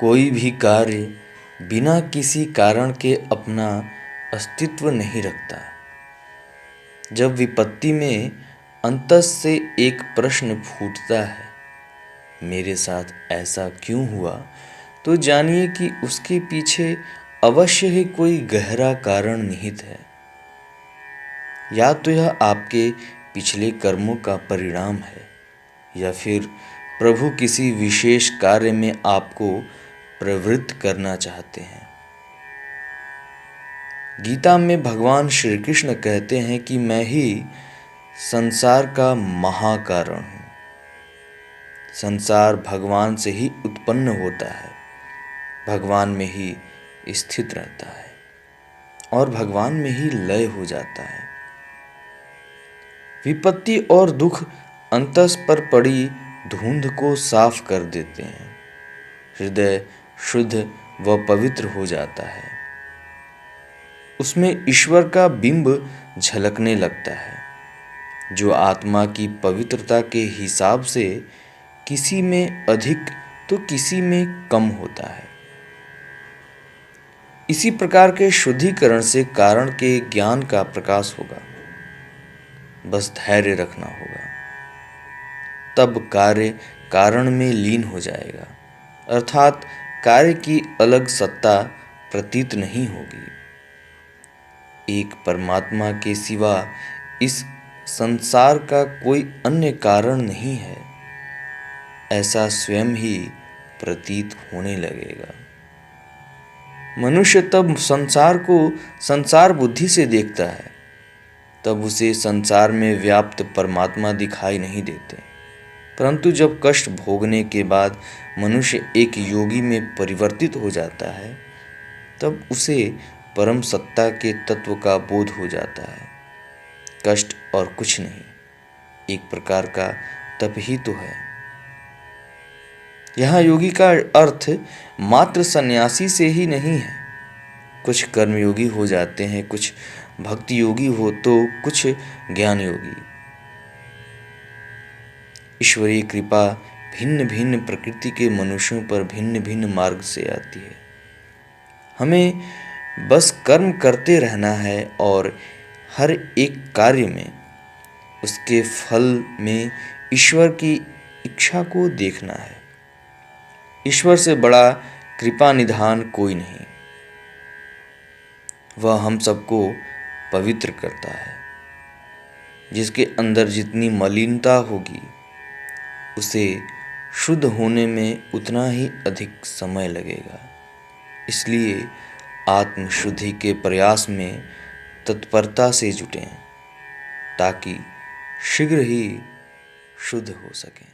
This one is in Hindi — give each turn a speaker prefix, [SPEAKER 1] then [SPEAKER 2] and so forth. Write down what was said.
[SPEAKER 1] कोई भी कार्य बिना किसी कारण के अपना अस्तित्व नहीं रखता। जब विपत्ति में अंतस से एक प्रश्न फूटता है, मेरे साथ ऐसा क्यों हुआ, तो जानिए कि उसके पीछे अवश्य ही कोई गहरा कारण निहित है। या तो यह आपके पिछले कर्मों का परिणाम है, या फिर प्रभु किसी विशेष कार्य में आपको प्रवृत्त करना चाहते हैं। गीता में भगवान श्री कृष्ण कहते हैं कि मैं ही संसार का महाकारण हूँ। संसार भगवान से ही उत्पन्न होता है, भगवान में ही स्थित रहता है और भगवान में ही लय हो जाता है। विपत्ति और दुख अंतस पर पड़ी धुंध को साफ कर देते हैं। हृदय शुद्ध व पवित्र हो जाता है। उसमें ईश्वर का बिंब झलकने लगता है, जो आत्मा की पवित्रता के हिसाब से किसी में अधिक तो किसी में कम होता है। इसी प्रकार के शुद्धिकरण से कारण के ज्ञान का प्रकाश होगा। बस धैर्य रखना होगा, तब कार्य कारण में लीन हो जाएगा, अर्थात कार्य की अलग सत्ता प्रतीत नहीं होगी। एक परमात्मा के सिवा इस संसार का कोई अन्य कारण नहीं है, ऐसा स्वयं ही प्रतीत होने लगेगा। मनुष्य तब संसार को संसार बुद्धि से देखता है, तब उसे संसार में व्याप्त परमात्मा दिखाई नहीं देते। परंतु जब कष्ट भोगने के बाद मनुष्य एक योगी में परिवर्तित हो जाता है, तब उसे परम सत्ता के तत्व का बोध हो जाता है। कष्ट और कुछ नहीं, एक प्रकार का तप ही तो है। यहाँ योगी का अर्थ मात्र सन्यासी से ही नहीं है। कुछ कर्मयोगी हो जाते हैं, कुछ भक्ति योगी हो तो कुछ ज्ञान योगी। ईश्वरीय कृपा भिन्न भिन्न प्रकृति के मनुष्यों पर भिन्न भिन्न मार्ग से आती है। हमें बस कर्म करते रहना है और हर एक कार्य में उसके फल में ईश्वर की इच्छा को देखना है। ईश्वर से बड़ा कृपा निधान कोई नहीं। वह हम सबको पवित्र करता है। जिसके अंदर जितनी मलिनता होगी, उसे शुद्ध होने में उतना ही अधिक समय लगेगा। इसलिए आत्मशुद्धि के प्रयास में तत्परता से जुटें, ताकि शीघ्र ही शुद्ध हो सकें।